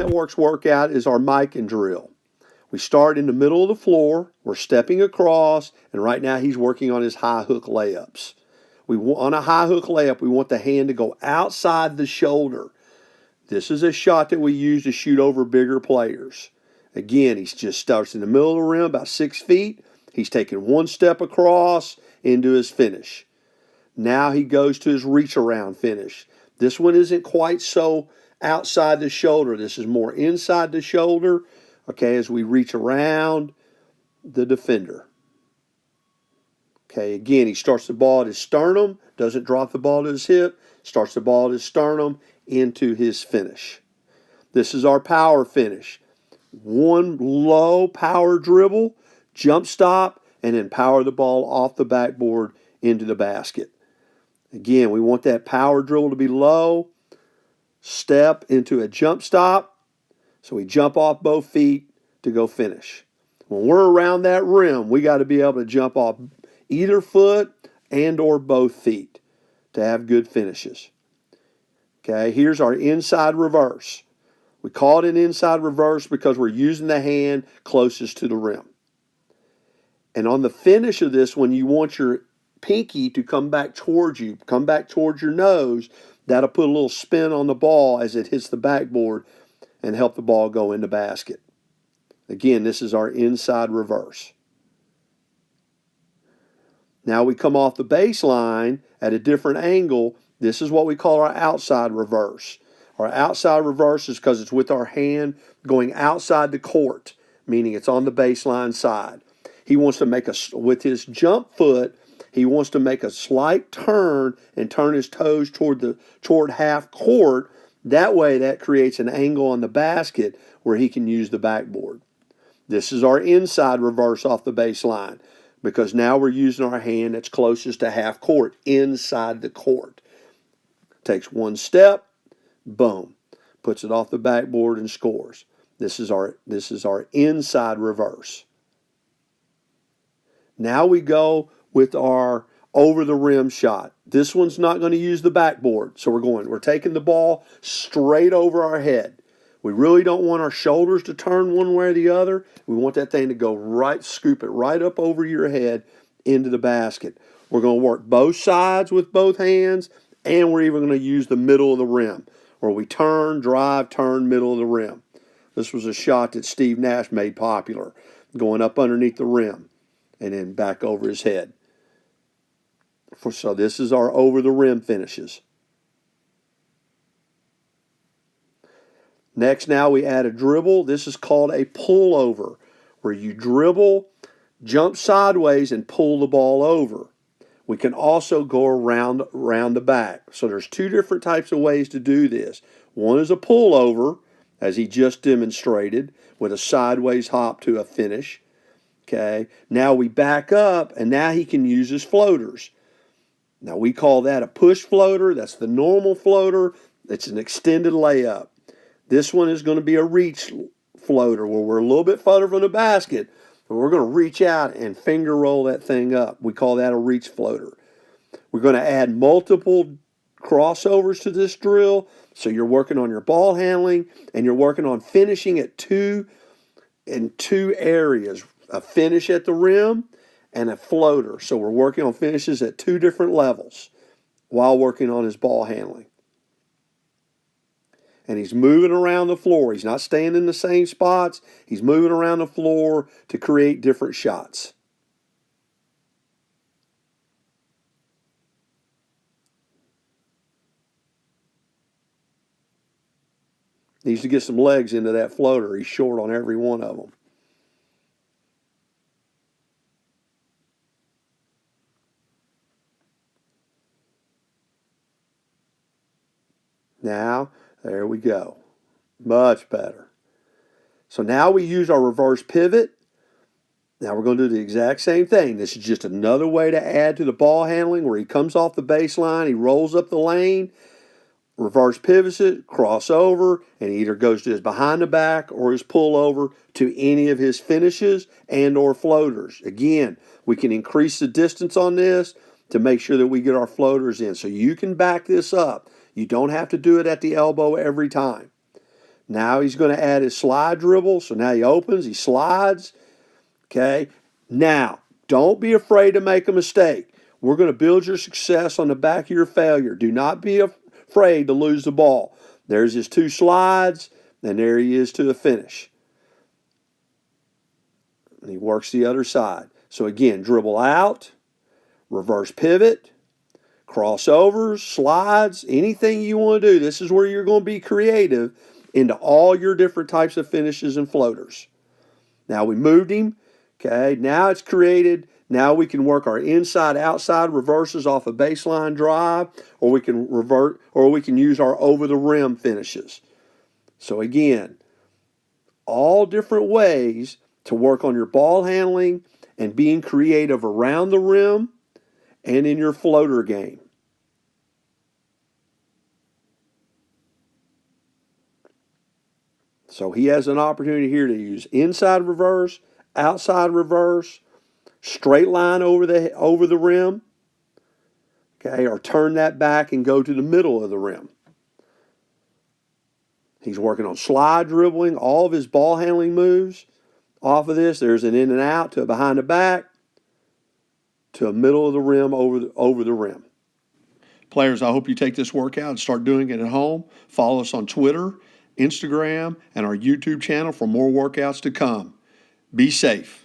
Network's workout is our Mikan Drill. We start in the middle of the floor, we're stepping across, and right now he's working on his high hook layups. On a high hook layup, we want the hand to go outside the shoulder. This is a shot that we use to shoot over bigger players. Again, he just starts in the middle of the rim, about 6 feet. He's taking one step across into his finish. Now he goes to his reach around finish. This one isn't quite so outside the shoulder. This is more inside the shoulder, okay, as we reach around the defender. Okay, again, he starts the ball at his sternum, doesn't drop the ball to his hip, starts the ball at his sternum into his finish. This is our power finish. One low power dribble, jump stop, and then power the ball off the backboard into the basket. Again, we want that power dribble to be low, step into a jump stop, so we jump off both feet to go finish. When we're around that rim, we got to be able to jump off either foot and or both feet to have good finishes. Okay, here's our inside reverse. We call it an inside reverse because we're using the hand closest to the rim. And on the finish of this one, you want your pinky to come back towards you, come back towards your nose. That'll put a little spin on the ball as it hits the backboard and help the ball go in the basket. Again, this is our inside reverse. Now we come off the baseline at a different angle. This is what we call our outside reverse. Our outside reverse is because it's with our hand going outside the court, meaning it's on the baseline side. He wants to make with his jump foot, he wants to make a slight turn and turn his toes toward half court. That way, that creates an angle on the basket where he can use the backboard. This is our inside reverse off the baseline because now we're using our hand that's closest to half court, inside the court. Takes one step, boom, puts it off the backboard and scores. This is our inside reverse. Now we go with our over the rim shot. This one's not going to use the backboard. So we're taking the ball straight over our head. We really don't want our shoulders to turn one way or the other. We want that thing to go right, scoop it right up over your head into the basket. We're going to work both sides with both hands, and we're even going to use the middle of the rim, where we turn, drive, turn, middle of the rim. This was a shot that Steve Nash made popular, going up underneath the rim and then back over his head. So this is our over the rim finishes. Next, now we add a dribble. This is called a pullover, where you dribble, jump sideways, and pull the ball over. We can also go around the back. So there's two different types of ways to do this. One is a pullover, as he just demonstrated, with a sideways hop to a finish. Okay. Now we back up, and now he can use his floaters. Now we call that a push floater. That's the normal floater. It's an extended layup. This one is going to be a reach floater, where we're a little bit further from the basket, but we're going to reach out and finger roll that thing up. We call that a reach floater. We're going to add multiple crossovers to this drill. So you're working on your ball handling, and you're working on finishing in two areas, a finish at the rim and a floater. So we're working on finishes at two different levels while working on his ball handling. And he's moving around the floor. He's not staying in the same spots. He's moving around the floor to create different shots. Needs to get some legs into that floater. He's short on every one of them. Now, there we go. Much better. So now we use our reverse pivot. Now we're going to do the exact same thing. This is just another way to add to the ball handling, where he comes off the baseline, he rolls up the lane, reverse pivots it, cross over, and he either goes to his behind the back or his pullover to any of his finishes and or floaters. Again, we can increase the distance on this to make sure that we get our floaters in. So you can back this up. You don't have to do it at the elbow every time. Now he's going to add his slide dribble. So now he opens, he slides. Okay. Now, don't be afraid to make a mistake. We're going to build your success on the back of your failure. Do not be afraid to lose the ball. There's his 2 slides, and there he is to the finish. And he works the other side. So again, dribble out, reverse pivot, crossovers, slides, anything you want to do. This is where you're going to be creative into all your different types of finishes and floaters. Now we moved him. Okay, now it's created. Now we can work our inside-outside reverses off a baseline drive, or we can revert, or we can use our over-the-rim finishes. So again, all different ways to work on your ball handling and being creative around the rim and in your floater game. So he has an opportunity here to use inside reverse, outside reverse, straight line over the rim, okay, or turn that back and go to the middle of the rim. He's working on slide dribbling, all of his ball handling moves. Off of this, there's an in and out to a behind the back to a middle of the rim over the rim. Players, I hope you take this workout and start doing it at home. Follow us on Twitter, Instagram, and our YouTube channel for more workouts to come. Be safe.